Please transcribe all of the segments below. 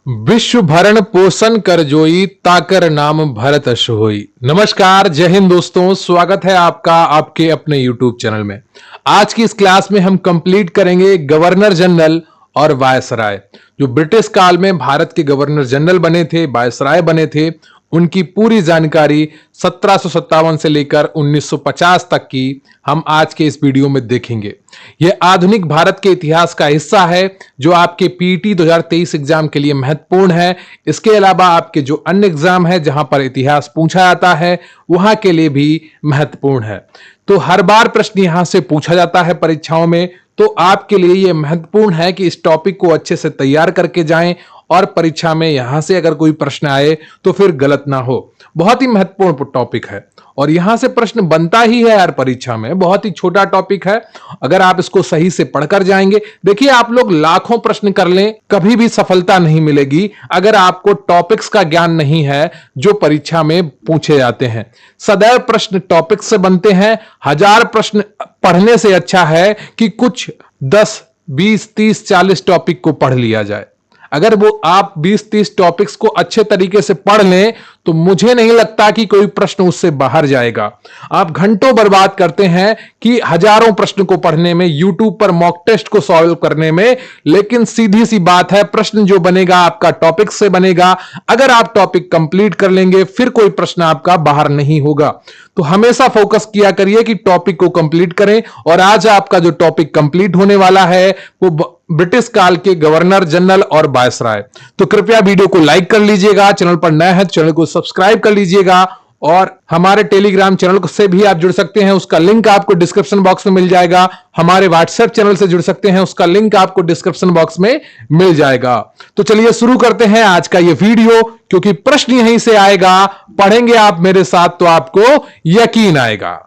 विश्व भरण पोषण कर जोई ताकर नाम भरत अश होई। नमस्कार, जय हिंद दोस्तों, स्वागत है आपका आपके अपने YouTube चैनल में। आज की इस क्लास में हम कंप्लीट करेंगे गवर्नर जनरल और वायसराय। जो ब्रिटिश काल में भारत के गवर्नर जनरल बने थे, वायसराय बने थे, उनकी पूरी जानकारी 1757 से लेकर 1950 तक की हम आज के इस वीडियो में देखेंगे। यह आधुनिक भारत के इतिहास का हिस्सा है जो आपके पीटी 2023 एग्जाम के लिए महत्वपूर्ण है। इसके अलावा आपके जो अन्य एग्जाम है जहां पर इतिहास पूछा जाता है वहां के लिए भी महत्वपूर्ण है। तो हर बार प्रश्न यहां से पूछा जाता है परीक्षाओं में, तो आपके लिए यह महत्वपूर्ण है कि इस टॉपिक को अच्छे से तैयार करके जाएं और परीक्षा में यहां से अगर कोई प्रश्न आए तो फिर गलत ना हो। बहुत ही महत्वपूर्ण टॉपिक है और यहां से प्रश्न बनता ही है यार परीक्षा में। बहुत ही छोटा टॉपिक है, अगर आप इसको सही से पढ़कर जाएंगे। देखिए, आप लोग लाखों प्रश्न कर लें, कभी भी सफलता नहीं मिलेगी अगर आपको टॉपिक्स का ज्ञान नहीं है जो परीक्षा में पूछे जाते हैं। सदैव प्रश्न टॉपिक से बनते हैं। 1000 प्रश्न पढ़ने से अच्छा है कि कुछ 10, 20, 30, 40 टॉपिक को पढ़ लिया जाए। अगर वो आप 20-30 टॉपिक्स को अच्छे तरीके से पढ़ लें तो मुझे नहीं लगता कि कोई प्रश्न उससे बाहर जाएगा। आप घंटों बर्बाद करते हैं कि हजारों प्रश्न को पढ़ने में, यूट्यूब पर मॉक टेस्ट को सॉल्व करने में, लेकिन सीधी सी बात है, प्रश्न जो बनेगा आपका टॉपिक से बनेगा। अगर आप टॉपिक कंप्लीट कर लेंगे फिर कोई प्रश्न आपका बाहर नहीं होगा। तो हमेशा फोकस किया करिए कि टॉपिक को कंप्लीट करें। और आज आपका जो टॉपिक कंप्लीट होने वाला है वो ब्रिटिश काल के गवर्नर जनरल और वायसराय। तो कृपया वीडियो को लाइक कर लीजिएगा, चैनल पर नया है चैनल को सब्सक्राइब कर लीजिएगा और हमारे टेलीग्राम चैनल से भी आप जुड़ सकते हैं, उसका लिंक आपको डिस्क्रिप्शन बॉक्स में मिल जाएगा। हमारे व्हाट्सएप चैनल से जुड़ सकते हैं, उसका लिंक आपको डिस्क्रिप्शन बॉक्स में मिल जाएगा। तो चलिए शुरू करते हैं आज का ये वीडियो, क्योंकि प्रश्न यहीं से आएगा। पढ़ेंगे आप मेरे साथ तो आपको यकीन आएगा।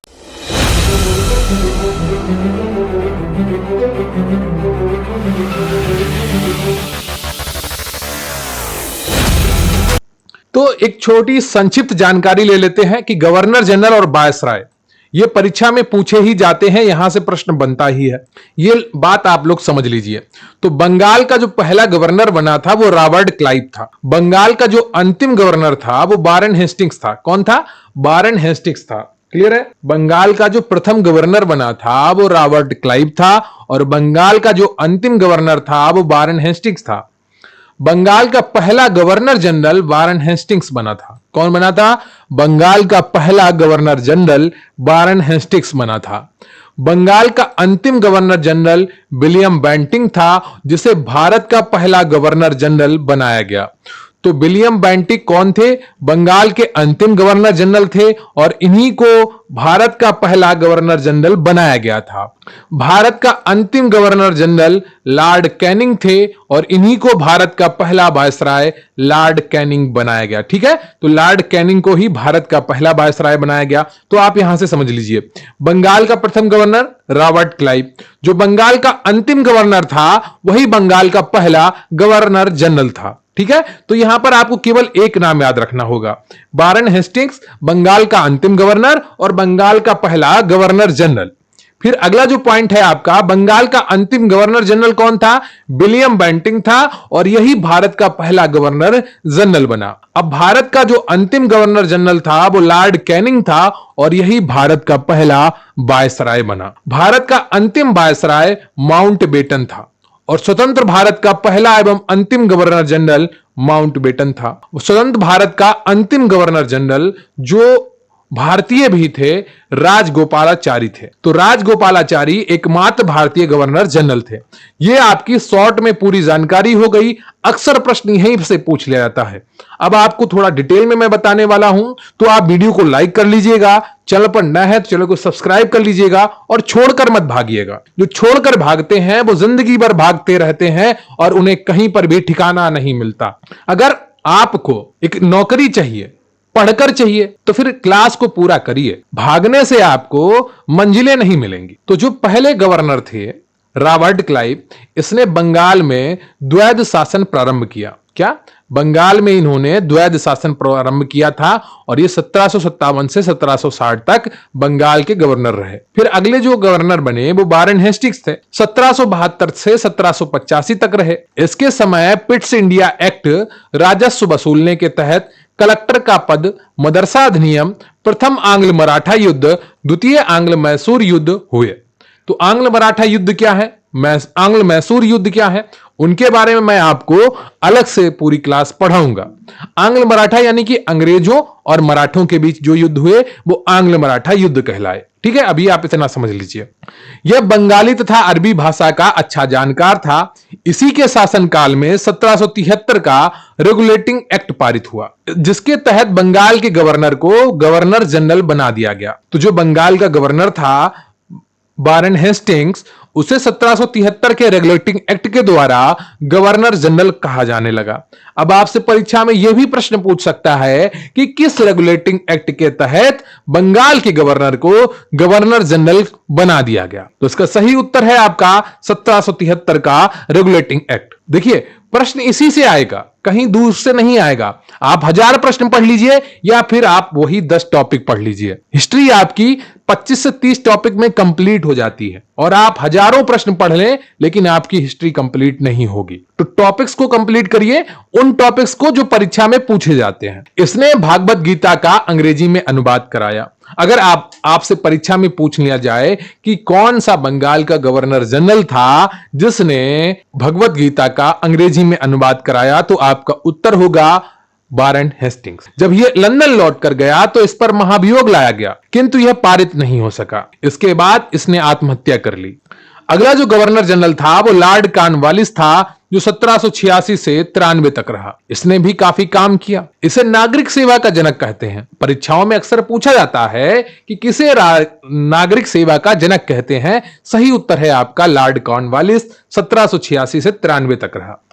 तो एक छोटी संक्षिप्त जानकारी ले लेते हैं कि गवर्नर जनरल और वायसराय ये परीक्षा में पूछे ही जाते हैं, यहां से प्रश्न बनता ही है। ये बात आप लोग समझ लीजिए। तो बंगाल का जो पहला गवर्नर बना था वो रॉबर्ट क्लाइव था। बंगाल का जो अंतिम गवर्नर था वो वारेन हेस्टिंग्स था। कौन था? वारेन हेस्टिंग्स था। क्लियर है? बंगाल का जो प्रथम गवर्नर बना था वो रॉबर्ट क्लाइव था और बंगाल का जो अंतिम गवर्नर था वो वारेन हेस्टिंग्स था। बंगाल का पहला गवर्नर जनरल वारेन हेस्टिंग्स बना था। कौन बना था? बंगाल का पहला गवर्नर जनरल वारेन हेस्टिंग्स बना था। बंगाल का अंतिम गवर्नर जनरल विलियम बेंटिंक था, जिसे भारत का पहला गवर्नर जनरल बनाया गया। तो विलियम बेंटिक कौन थे? बंगाल के अंतिम गवर्नर जनरल थे और इन्हीं को भारत का पहला गवर्नर जनरल बनाया गया था। भारत का अंतिम गवर्नर जनरल लॉर्ड कैनिंग थे और इन्हीं को भारत का पहला वायसराय लॉर्ड कैनिंग बनाया गया। ठीक है, तो लॉर्ड कैनिंग को ही भारत का पहला वायसराय बनाया गया। तो आप यहां से समझ लीजिए, बंगाल का प्रथम गवर्नर रॉबर्ट क्लाइव, जो बंगाल का अंतिम गवर्नर था वही बंगाल का पहला गवर्नर जनरल था। ठीक है, तो यहां पर आपको केवल एक नाम याद रखना होगा, वारेन हेस्टिंग्स बंगाल का अंतिम गवर्नर और बंगाल का पहला गवर्नर जनरल। फिर अगला जो पॉइंट है आपका, बंगाल का अंतिम गवर्नर जनरल कौन था? विलियम बेंटिंक था और यही भारत का पहला गवर्नर जनरल बना। अब भारत का जो अंतिम गवर्नर जनरल था वो लॉर्ड कैनिंग था और यही भारत का पहला वायसराय बना। भारत का अंतिम वायसराय माउंटबेटन था और स्वतंत्र भारत का पहला एवं अंतिम गवर्नर जनरल माउंटबेटन था। स्वतंत्र भारत का अंतिम गवर्नर जनरल जो भारतीय भी थे, राजगोपालाचारी थे। तो राजगोपालाचारी एकमात्र भारतीय गवर्नर जनरल थे। यह आपकी शॉर्ट में पूरी जानकारी हो गई। अक्सर प्रश्न यहीं से पूछ लिया जाता है। अब आपको थोड़ा डिटेल में मैं बताने वाला हूं, तो आप वीडियो को लाइक कर लीजिएगा, चैनल पर नया है तो चैनल को सब्सक्राइब कर लीजिएगा और छोड़कर मत भागिएगा। जो छोड़कर भागते हैं वो जिंदगी भर भागते रहते हैं और उन्हें कहीं पर भी ठिकाना नहीं मिलता। अगर आपको एक नौकरी चाहिए, पढ़कर चाहिए, तो फिर क्लास को पूरा करिए। भागने से आपको मंजिलें नहीं मिलेंगी। तो जो पहले गवर्नर थे रॉबर्ट क्लाइव, इसने बंगाल में द्वैध शासन प्रारंभ किया। क्या? बंगाल में इन्होंने द्वैध शासन प्रारंभ किया था और ये 1757 से 1760 तक बंगाल के गवर्नर रहे। फिर अगले जो गवर्नर बने वो वारेन हेस्टिंग्स थे, 1772 से 1785 तक रहे। इसके समय पिट्स इंडिया एक्ट, राजस्व वसूलने के तहत कलेक्टर का पद, मदरसा अधिनियम, प्रथम आंग्ल मराठा युद्ध, द्वितीय आंग्ल मैसूर युद्ध हुए। तो आंग्ल मराठा युद्ध क्या है, आंग्ल मैसूर युद्ध क्या है, उनके बारे में मैं आपको अलग से पूरी क्लास पढ़ाऊंगा। आंग्ल मराठा यानी कि अंग्रेजों और मराठों के बीच जो युद्ध हुए वो आंग्ल मराठा युद्ध कहलाए। ठीक है, अभी आप इतना समझ लीजिए। यह बंगाली तथा अरबी भाषा का अच्छा जानकार था। इसी के शासनकाल में 1773 का रेगुलेटिंग एक्ट पारित हुआ, जिसके तहत बंगाल के गवर्नर को गवर्नर जनरल बना दिया गया। तो जो बंगाल का गवर्नर था वारेन हेस्टिंग्स, उसे 1773 के रेगुलेटिंग एक्ट के द्वारा गवर्नर जनरल कहा जाने लगा। अब आपसे परीक्षा में यह भी प्रश्न पूछ सकता है कि किस रेगुलेटिंग एक्ट के तहत बंगाल के गवर्नर को गवर्नर जनरल बना दिया गया। तो इसका सही उत्तर है आपका 1773 का रेगुलेटिंग एक्ट। देखिए, प्रश्न इसी से आएगा, कहीं दूर से नहीं आएगा। आप 1000 प्रश्न पढ़ लीजिए या फिर आप वही 10 टॉपिक पढ़ लीजिए। हिस्ट्री आपकी 25 से 30 टॉपिक में कंप्लीट हो जाती है और आप हजारों प्रश्न पढ़ लें लेकिन आपकी हिस्ट्री कंप्लीट नहीं होगी। तो टॉपिक्स को कंप्लीट करिए, उन टॉपिक्स को जो परीक्षा में पूछे जाते हैं। इसने भागवत गीता का अंग्रेजी में अनुवाद कराया। अगर आपसे परीक्षा में पूछ लिया जाए कि कौन सा बंगाल का गवर्नर जनरल था जिसने भगवत गीता का अंग्रेजी में अनुवाद कराया, तो आपका उत्तर होगा वारेन हेस्टिंग्स। जब यह लंदन लौट कर गया तो इस पर महाभियोग लाया गया, किंतु यह पारित नहीं हो सका। इसके बाद इसने आत्महत्या कर ली। अगला जो गवर्नर जनरल था वो लॉर्ड कॉर्नवालिस था, जो 1786 से 93 तक रहा। इसने भी काफी काम किया। इसे नागरिक सेवा का जनक कहते हैं। परीक्षाओं में अक्सर पूछा जाता है कि किसे नागरिक सेवा का जनक कहते हैं। सही उत्तर है आपका लॉर्ड कॉर्नवालिस, 1786 से 93 तक रहा।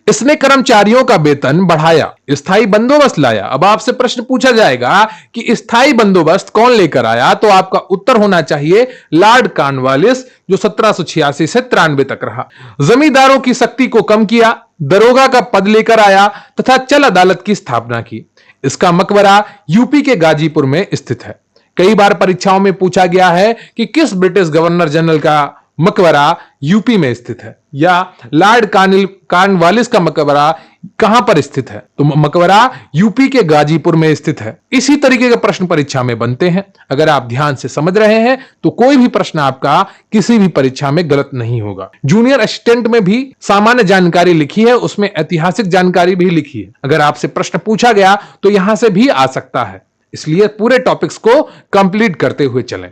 इसने कर्मचारियों का वेतन बढ़ाया, स्थायी बंदोबस्त लाया। अब आपसे प्रश्न पूछा जाएगा कि स्थायी बंदोबस्त कौन लेकर आया, तो आपका उत्तर होना चाहिए लॉर्ड कॉर्नवालिस, जो 1786 से 93 तक रहा। जमींदारों की शक्ति को कम किया, दरोगा का पद लेकर आया तथा चल अदालत की स्थापना की। इसका मकबरा यूपी के गाजीपुर में स्थित है। कई बार परीक्षाओं में पूछा गया है कि किस ब्रिटिश गवर्नर जनरल का मकबरा यूपी में स्थित है या लॉर्ड कॉर्नवालिस का मकबरा कहां पर स्थित है, तो मकबरा यूपी के गाजीपुर में स्थित है। इसी तरीके के प्रश्न परीक्षा में बनते हैं। अगर आप ध्यान से समझ रहे हैं तो कोई भी प्रश्न आपका किसी भी परीक्षा में गलत नहीं होगा। जूनियर असिस्टेंट में भी सामान्य जानकारी लिखी है, उसमें ऐतिहासिक जानकारी भी लिखी है। अगर आपसे प्रश्न पूछा गया तो यहां से भी आ सकता है, इसलिए पूरे टॉपिक्स को कंप्लीट करते हुए चलें।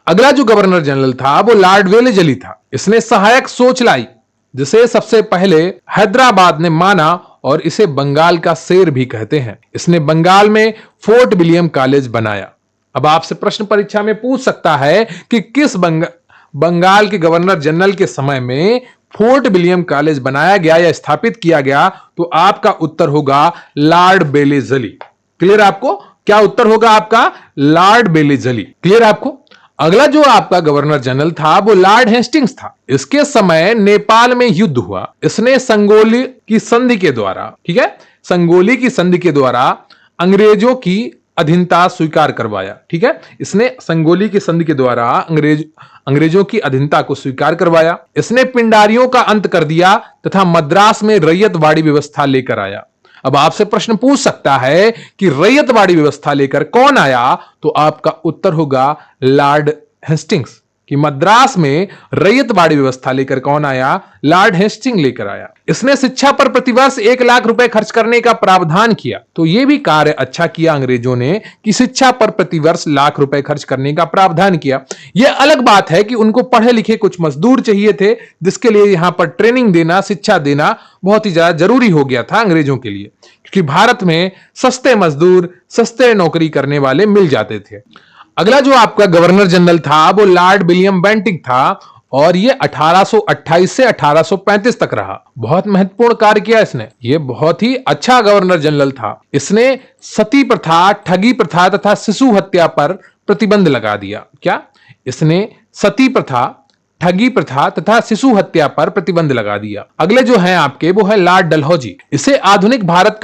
अगला जो गवर्नर जनरल था वो लॉर्ड वेलेजली था। इसने सहायक सोच लाई, जिसे सबसे पहले हैदराबाद ने माना और इसे बंगाल का शेर भी कहते हैं। इसने बंगाल में फोर्ट विलियम कॉलेज बनाया। अब आपसे प्रश्न परीक्षा में पूछ सकता है कि किस बंगाल के गवर्नर जनरल के समय में फोर्ट विलियम कॉलेज बनाया गया या स्थापित किया गया, तो आपका उत्तर होगा लॉर्ड वेलेजली। क्लियर आपको? क्या उत्तर होगा आपका? Lord Wellesley. क्लियर आपको? अगला जो आपका गवर्नर जनरल था वो लॉर्ड हेस्टिंग्स था। इसके समय नेपाल में युद्ध हुआ। इसने संगोली की संधि के द्वारा, ठीक है, संगोली की संधि के द्वारा अंग्रेजों की अधीनता स्वीकार करवाया। ठीक है, इसने संगोली की संधि के द्वारा अंग्रेजों की अधीनता को स्वीकार करवाया। इसने पिंडारियों का अंत कर दिया तथा मद्रास में रैयतवाड़ी व्यवस्था लेकर आया। अब आपसे प्रश्न पूछ सकता है कि रैयतवाड़ी व्यवस्था लेकर कौन आया, तो आपका उत्तर होगा लॉर्ड हेस्टिंग्स। कि मद्रास में रैयतवाड़ी व्यवस्था लेकर कौन आया? लॉर्ड हेस्टिंग्स लेकर आया। इसने शिक्षा पर प्रतिवर्ष 1 लाख रुपए खर्च करने का प्रावधान किया। तो यह भी कार्य अच्छा किया अंग्रेजों ने कि शिक्षा पर प्रतिवर्ष लाख रुपए खर्च करने का प्रावधान किया। यह अलग बात है कि उनको पढ़े लिखे कुछ मजदूर चाहिए थे, जिसके लिए यहां पर ट्रेनिंग देना, शिक्षा देना बहुत ही ज्यादा जरूरी हो गया था अंग्रेजों के लिए, क्योंकि भारत में सस्ते मजदूर, सस्ते नौकरी करने वाले मिल जाते थे। अगला जो आपका गवर्नर जनरल था वो लॉर्ड विलियम बेंटिंक था और ये 1828 से 1835 तक रहा। बहुत महत्वपूर्ण कार्य किया इसने। ये बहुत ही अच्छा गवर्नर जनरल था। इसने सती प्रथा, ठगी प्रथा तथा शिशु हत्या पर प्रतिबंध लगा दिया। क्या? इसने सती प्रथा, ठगी प्रथा तथा शिशु हत्या पर प्रतिबंध लगा दिया। अगले जो हैं आपके वो है लॉर्ड डलहौजी। इसे आधुनिक भारत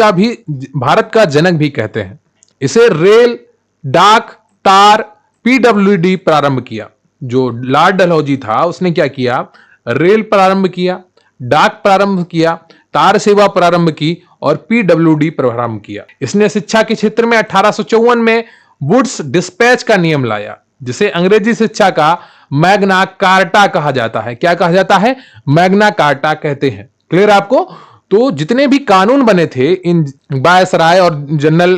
का जनक भी कहते हैं। इसे रेल, डाक, तार, पीडब्ल्यूडी प्रारंभ किया। जो लॉर्ड डलहौजी था उसने क्या किया, रेल प्रारंभ किया, डाक प्रारंभ किया, तार सेवा प्रारंभ की और पीडब्ल्यूडी प्रारंभ किया। इसने शिक्षा के क्षेत्र में 1854 में वुड्स डिस्पैच का नियम लाया, जिसे अंग्रेजी शिक्षा का मैग्ना कार्टा कहा जाता है। क्या कहा जाता है? मैग्ना कार्टा कहते हैं। क्लियर आपको? तो जितने भी कानून बने थे इन वायसराय और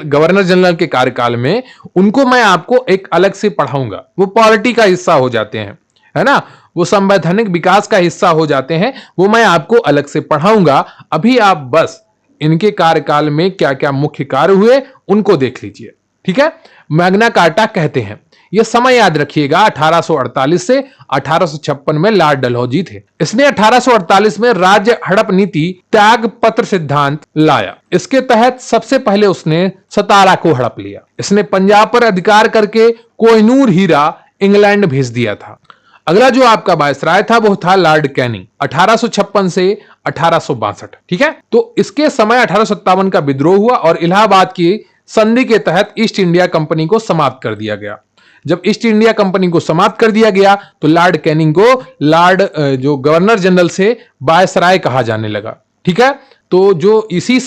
गवर्नर जनरल के कार्यकाल में, उनको मैं आपको एक अलग से पढ़ाऊंगा। वो पॉलिटी का हिस्सा हो जाते हैं, है ना, वो संवैधानिक विकास का हिस्सा हो जाते हैं, वो मैं आपको अलग से पढ़ाऊंगा। अभी आप बस इनके कार्यकाल में क्या क्या मुख्य कार्य हुए उनको देख लीजिए। ठीक है, मैग्ना कार्टा कहते हैं। यह समय याद रखिएगा 1848 से 1856 में लॉर्ड डलहौजी थे। इसने 1848 में राज्य हड़प नीति त्याग पत्र सिद्धांत लाया। इसके तहत सबसे पहले उसने सतारा को हड़प लिया। इसने पंजाब पर अधिकार करके कोहिनूर हीरा इंग्लैंड भेज दिया था। अगला जो आपका वायसराय था वो था लॉर्ड कैनिंग, 1856 से 1862। ठीक है, तो इसके समय 1857 का विद्रोह हुआ और इलाहाबाद की संधि के तहत ईस्ट इंडिया कंपनी को समाप्त कर दिया गया। जब ईस्ट इंडिया कंपनी को समाप्त कर दिया गया तो लॉर्ड कैनिंग को जो गवर्नर जनरल से वायसराय कहा जाने लगा। ठीक है, तो जो इसी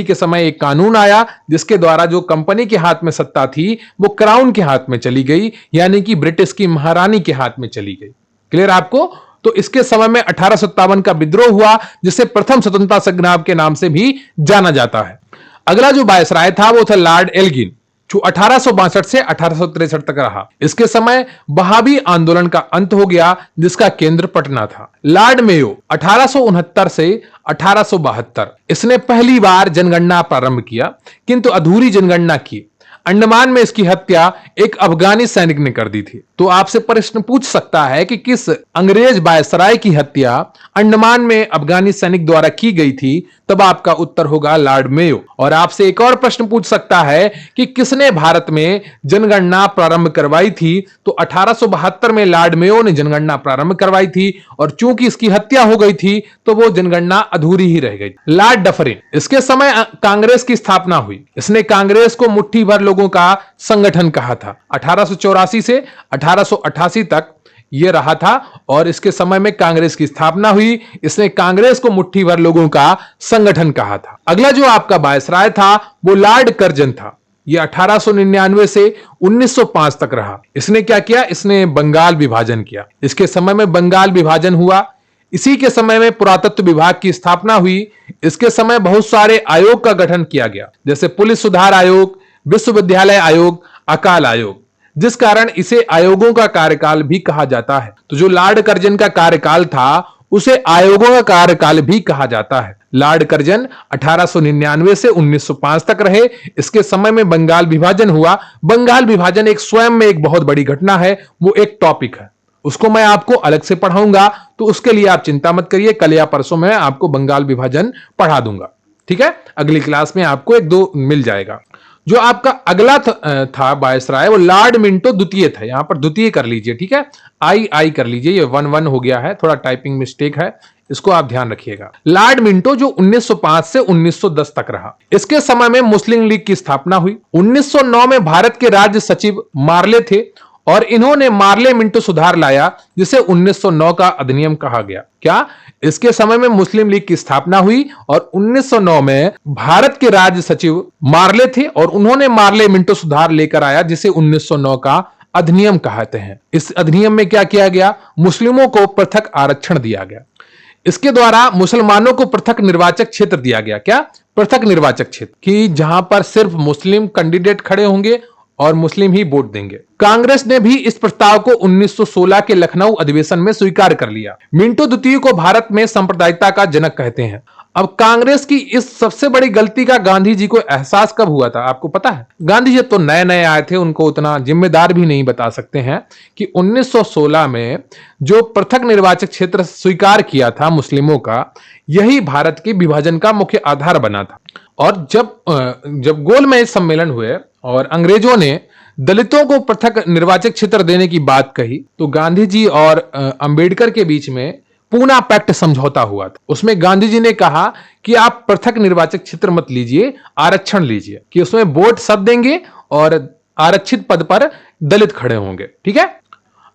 के समय एक कानून आया जिसके द्वारा जो कंपनी के हाथ में सत्ता थी वो क्राउन के हाथ में चली गई, यानी कि ब्रिटिश की महारानी के हाथ में चली गई। क्लियर आपको? तो इसके समय में 1857 का विद्रोह हुआ, जिसे प्रथम स्वतंत्रता संग्राम के नाम से भी जाना जाता है। अगला जो वायसराय था वो था लॉर्ड एल्गिन, जो 1862 से 1863 तक रहा। इसके समय वहाबी आंदोलन का अंत हो गया, जिसका केंद्र पटना था। लॉर्ड मेयो 1869 से 1872, इसने पहली बार जनगणना प्रारंभ किया, किंतु अधूरी जनगणना की। अंडमान में इसकी हत्या एक अफगानी सैनिक ने कर दी थी। तो आपसे प्रश्न पूछ सकता है कि किस अंग्रेज वायसराय की हत्या अंडमान में अफगानी सैनिक द्वारा की गई थी, तब आपका उत्तर होगा लॉर्ड मेयो। और आपसे एक और प्रश्न पूछ सकता है कि किसने भारत में जनगणना प्रारंभ करवाई थी, तो 1872 में लॉर्ड मेयो ने जनगणना प्रारंभ करवाई थी, और चूंकि इसकी हत्या हो गई थी तो वो जनगणना अधूरी ही रह गई। लॉर्ड डफरिन, इसके समय कांग्रेस की स्थापना हुई। इसने कांग्रेस को मुट्ठी भर लोगों का संगठन कहा था। 1884 से 1888 तक यह रहा था और इसके समय में कांग्रेस की स्थापना हुई। इसने कांग्रेस को मुट्ठी भर लोगों का संगठन कहा था। अगला जो आपका वायसराय था वो लॉर्ड कर्जन था। यह 1899 से 1905 तक रहा। इसने क्या किया? इसने बंगाल विभाजन किया। इसके समय में बंगाल विभाजन हुआ। इसी के समय में पुरातत्व विभाग की स्थापना हुई। इसके समय बहुत सारे आयोग का गठन किया गया, जैसे पुलिस सुधार आयोग, विश्वविद्यालय आयोग, अकाल आयोग, जिस कारण इसे आयोगों का कार्यकाल भी कहा जाता है। तो जो लॉर्ड कर्जन का कार्यकाल था उसे आयोगों का कार्यकाल भी कहा जाता है। लॉर्ड कर्जन 1899 से 1905 तक रहे। इसके समय में बंगाल विभाजन हुआ। बंगाल विभाजन एक स्वयं में एक बहुत बड़ी घटना है, वो एक टॉपिक है, उसको मैं आपको अलग से पढ़ाऊंगा। तो उसके लिए आप चिंता मत करिए, कल या परसों में आपको बंगाल विभाजन पढ़ा दूंगा। ठीक है, अगली क्लास में आपको एक दो मिल जाएगा। जो आपका अगला था वायसराय वो लॉर्ड मिंटो द्वितीय था। यहां पर द्वितीय कर लीजिए, ठीक है, आई कर लीजिए, ये 1-1 हो गया है, थोड़ा टाइपिंग मिस्टेक है, इसको आप ध्यान रखिएगा। लॉर्ड मिंटो जो 1905 से 1910 तक रहा। इसके समय में मुस्लिम लीग की स्थापना हुई। 1909 में भारत के राज्य सचिव मार्ले थे और इन्होंने मार्ले मिंटो सुधार लाया, जिसे 1909 का अधिनियम कहा गया। क्या? इसके समय में मुस्लिम लीग की स्थापना हुई और 1909 में भारत के राज्य सचिव मार्ले थे और उन्होंने मार्ले मिंटो सुधार लेकर आया, जिसे 1909 का अधिनियम कहते हैं। इस अधिनियम में क्या किया गया? मुस्लिमों को पृथक आरक्षण दिया गया। इसके द्वारा मुसलमानों को पृथक निर्वाचक क्षेत्र दिया गया। क्या? पृथक निर्वाचक क्षेत्र, कि जहां पर सिर्फ मुस्लिम कैंडिडेट खड़े होंगे और मुस्लिम ही वोट देंगे। कांग्रेस ने भी इस प्रस्ताव को 1916 के लखनऊ अधिवेशन में स्वीकार कर लिया। मिंटो द्वितीय को भारत में सांप्रदायिकता का जनक कहते हैं। अब कांग्रेस की इस सबसे बड़ी गलती का गांधी जी को एहसास कब हुआ था, आपको पता है? गांधी जी तो नए नए आए थे, उनको उतना जिम्मेदार भी नहीं बता सकते हैं कि 1916 में जो पृथक निर्वाचक क्षेत्र स्वीकार किया था मुस्लिमों का, यही भारत के विभाजन का मुख्य आधार बना था। और जब गोलमेज सम्मेलन हुए और अंग्रेजों ने दलितों को पृथक निर्वाचक क्षेत्र देने की बात कही तो गांधी जी और अंबेडकर के बीच में पूना पैक्ट समझौता हुआ था। उसमें गांधी जी ने कहा कि आप पृथक निर्वाचक क्षेत्र मत लीजिए, आरक्षण लीजिए, कि उसमें वोट सब देंगे और आरक्षित पद पर दलित खड़े होंगे। ठीक है।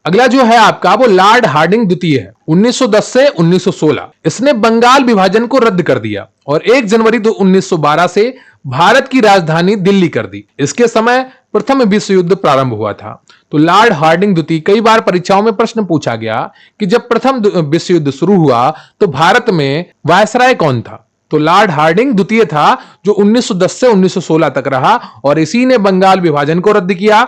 अगला जो है आपका वो लॉर्ड हार्डिंग द्वितीय है, 1910 से 1916। इसने बंगाल विभाजन को रद्द कर दिया और 1 जनवरी 1912 से भारत की राजधानी दिल्ली कर दी। इसके समय प्रथम विश्व युद्ध प्रारंभ हुआ था। तो लॉर्ड हार्डिंग द्वितीय, कई बार परीक्षाओं में प्रश्न पूछा गया कि जब प्रथम विश्व युद्ध शुरू हुआ तो भारत में वायसराय कौन था। तो लॉर्ड हार्डिंग द्वितीय था जो 1910 से 1916 तक रहा और इसी ने बंगाल विभाजन को रद्द किया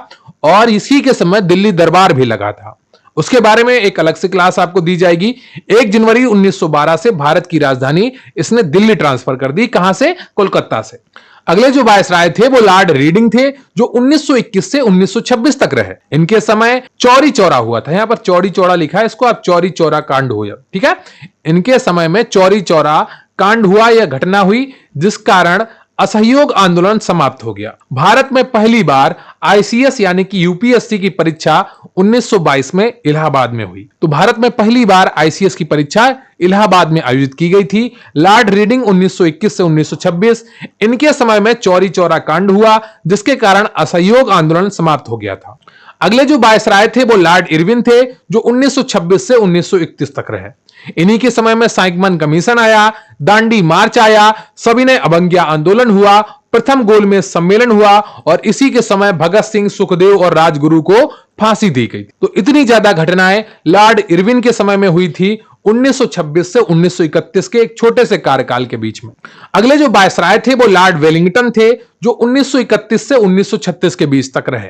और इसी के समय दिल्ली दरबार भी लगा था। उसके बारे में एक अलग से क्लास आपको दी जाएगी। 1 जनवरी 1912 से भारत की राजधानी इसने दिल्ली ट्रांसफर कर दी। कहां से? कोलकाता से। अगले जो वायसराय थे वो लॉर्ड रीडिंग थे जो 1921 से 1926 तक रहे। इनके समय चौरी चौरा हुआ था। यहां पर चौरी चौरा लिखा है, इसको आप चौरी चौरा कांड हो जाए। ठीक है। इनके समय में चौरी चौरा कांड हुआ या घटना हुई जिस कारण असहयोग आंदोलन समाप्त हो गया। भारत में पहली बार आईसीएस यानी कि यूपीएससी की परीक्षा 1922 में इलाहाबाद में हुई। तो भारत में पहली बार आईसीएस की परीक्षा इलाहाबाद में आयोजित की गई थी। लॉर्ड रीडिंग 1921 से 1926, इनके समय में चौरी चौरा कांड हुआ जिसके कारण असहयोग आंदोलन समाप्त हो गया था। अगले जो वायसराय थे वो लॉर्ड इरविन थे जो 1926 से 1931 तक रहे। इन्हीं के समय में साइमन कमीशन आया, दांडी मार्च आया, सविनय अवज्ञा आंदोलन हुआ, प्रथम गोलमेज सम्मेलन हुआ और इसी के समय भगत सिंह, सुखदेव और राजगुरु को फांसी दी गई। तो इतनी ज्यादा घटनाएं लॉर्ड इरविन के समय में हुई थी 1926 से 1931 के एक छोटे से कार्यकाल के बीच में। अगले जो वायसराय थे वो लॉर्ड वेलिंगटन थे जो 1931 से 1936 के बीच तक रहे।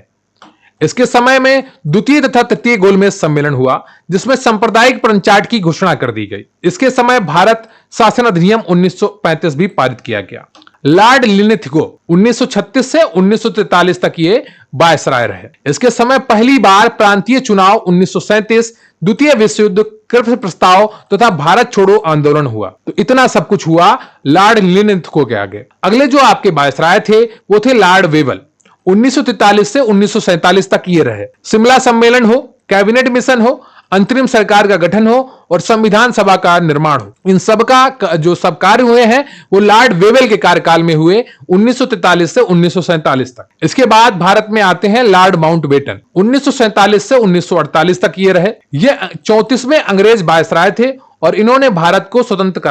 इसके समय में द्वितीय तथा तृतीय गोलमेज सम्मेलन हुआ जिसमें सांप्रदायिक पंचायत की घोषणा कर दी गई। इसके समय भारत शासन अधिनियम 1935 भी पारित किया गया। लॉर्ड लिनिथगो 1936 से 1943 तक ये वायसराय रहे। इसके समय पहली बार प्रांतीय चुनाव 1937, द्वितीय विश्व युद्ध, कृत प्रस्ताव तथा भारत छोड़ो आंदोलन हुआ। तो इतना सब कुछ हुआ लॉर्ड लिनिथगो के आगे। अगले जो आपके वायसराय थे वो थे लॉर्ड वेवल, 1943 से 1947 तक ये रहे। शिमला सम्मेलन हो, कैबिनेट मिशन हो, अंतरिम सरकार का गठन हो और संविधान सभा का निर्माण हो, इन सबका जो सब कार्य हुए हैं वो लॉर्ड वेवेल के कार्यकाल में हुए 1943 से 1947 तक। इसके बाद भारत में आते हैं लॉर्ड माउंटबेटन, 1947 से 1948 तक ये रहे। ये 34वें अंग्रेज वायसराय थे और इन्होंने भारत को स्वतंत्र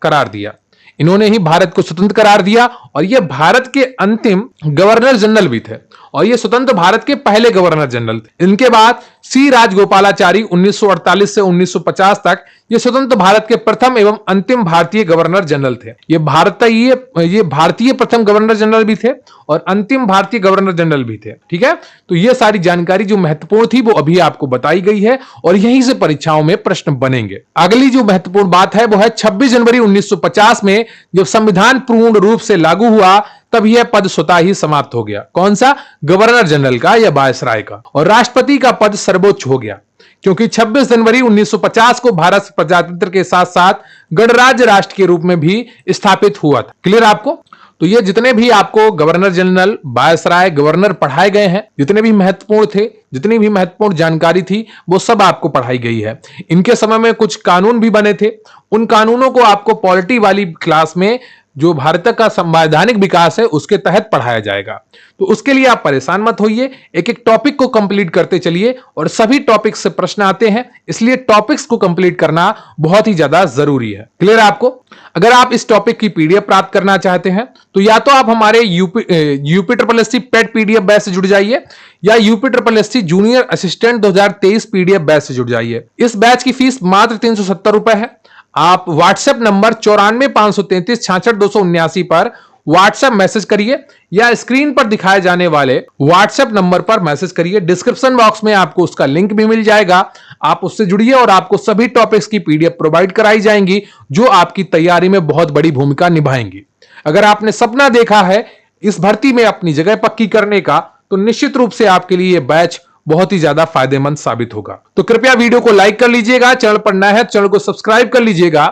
करार दिया। इन्होंने ही भारत को स्वतंत्र करार दिया और ये भारत के अंतिम गवर्नर जनरल भी थे और ये स्वतंत्र भारत के पहले गवर्नर जनरल थे। इनके बाद सी राजगोपालाचारी 1948 से 1950 तक ये स्वतंत्र भारत के प्रथम एवं अंतिम भारतीय गवर्नर जनरल थे। ये भारतीय प्रथम गवर्नर जनरल भी थे और अंतिम भारतीय गवर्नर जनरल भी थे। ठीक है। तो ये सारी जानकारी जो महत्वपूर्ण थी वो अभी आपको बताई गई है और यहीं से परीक्षाओं में प्रश्न बनेंगे। अगली जो महत्वपूर्ण बात है वो है 26 जनवरी 1950 में जब संविधान पूर्ण रूप से लागू हुआ तब यह पद स्वतः ही समाप्त हो गया। कौन सा? गवर्नर जनरल का या वायसराय का। और राष्ट्रपति का पद सर्वोच्च हो गया क्योंकि 26 जनवरी 1950 को भारत प्रजातंत्र के साथ साथ गणराज्य राष्ट्र के रूप में भी स्थापित हुआ था। क्लियर आपको? तो ये जितने भी आपको गवर्नर जनरल, वायसराय, गवर्नर पढ़ाए गए हैं, जितने भी महत्वपूर्ण थे, जितनी भी महत्वपूर्ण जानकारी थी वो सब आपको पढ़ाई गई है। इनके समय में कुछ कानून भी बने थे। उन कानूनों को आपको पॉलिटी वाली क्लास में जो भारत का संवैधानिक विकास है उसके तहत पढ़ाया जाएगा। तो उसके लिए आप परेशान मत होइए, एक एक टॉपिक को कंप्लीट करते चलिए और सभी टॉपिक्स से प्रश्न आते हैं, इसलिए टॉपिक्स को कंप्लीट करना बहुत ही ज्यादा जरूरी है। क्लियर आपको? अगर आप इस टॉपिक की पीडीएफ प्राप्त करना चाहते हैं तो या तो आप हमारे UP triple SC paid PDF batch से जुड़ जाइए या UP triple SC junior assistant 2023 PDF batch से जुड़ जाइए। इस बैच की फीस मात्र 370 रुपए है। आप व्हाट्सएप नंबर 94 533 66 279 पर व्हाट्सएप मैसेज करिए या स्क्रीन पर दिखाए जाने वाले व्हाट्सएप नंबर पर मैसेज करिए। डिस्क्रिप्शन बॉक्स में आपको उसका लिंक भी मिल जाएगा, आप उससे जुड़िए और आपको सभी टॉपिक्स की पीडीएफ प्रोवाइड कराई जाएंगी जो आपकी तैयारी में बहुत बड़ी भूमिका निभाएंगी। अगर आपने सपना देखा है इस भर्ती में अपनी जगह पक्की करने का तो निश्चित रूप से आपके लिए यह बैच बहुत ही ज्यादा फायदेमंद साबित होगा। तो कृपया वीडियो को लाइक कर लीजिएगा, चैनल पर नया है चैनल को सब्सक्राइब कर लीजिएगा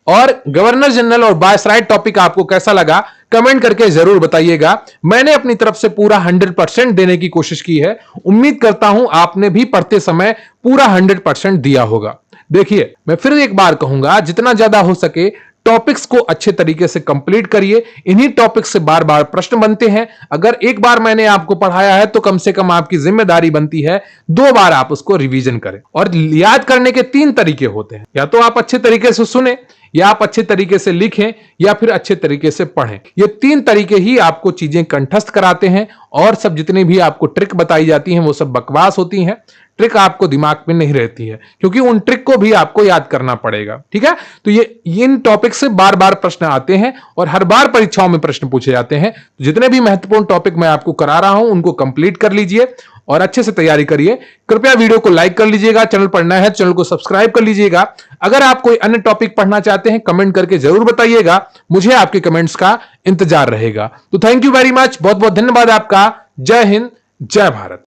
और गवर्नर जनरल और वायसराय टॉपिक आपको कैसा लगा कमेंट करके जरूर बताइएगा। मैंने अपनी तरफ से पूरा 100% देने की कोशिश की है। उम्मीद करता हूं आपने भी पढ़ते समय पूरा 100% दिया होगा। देखिए, मैं फिर एक बार कहूंगा, जितना ज्यादा हो सके टॉपिक्स को अच्छे तरीके से कंप्लीट करिए। इन्हीं टॉपिक्स से बार बार प्रश्न बनते हैं। अगर एक बार मैंने आपको पढ़ाया है तो कम से कम आपकी जिम्मेदारी बनती है 2 बार आप उसको रिवीजन करें। और याद करने के 3 तरीके होते हैं, या तो आप अच्छे तरीके से सुने, या आप अच्छे तरीके से लिखें, या फिर अच्छे तरीके से पढ़ें। ये 3 तरीके ही आपको चीजें कंठस्थ कराते हैं। और सब जितनी भी आपको ट्रिक बताई जाती हैं वो सब बकवास होती हैं। ट्रिक आपको दिमाग में नहीं रहती है, क्योंकि उन ट्रिक को भी आपको याद करना पड़ेगा। ठीक है, तो ये इन टॉपिक से बार बार प्रश्न आते हैं और हर बार परीक्षाओं में प्रश्न पूछे जाते हैं। जितने भी महत्वपूर्ण टॉपिक मैं आपको करा रहा हूं उनको कंप्लीट कर लीजिए और अच्छे से तैयारी करिए। कृपया वीडियो को लाइक कर लीजिएगा, चैनल पर नया है चैनल को सब्सक्राइब कर लीजिएगा। अगर आप कोई अन्य टॉपिक पढ़ना चाहते हैं कमेंट करके जरूर बताइएगा, मुझे आपके कमेंट्स का इंतजार रहेगा। तो थैंक यू वेरी मच, बहुत बहुत धन्यवाद आपका। जय हिंद, जय भारत।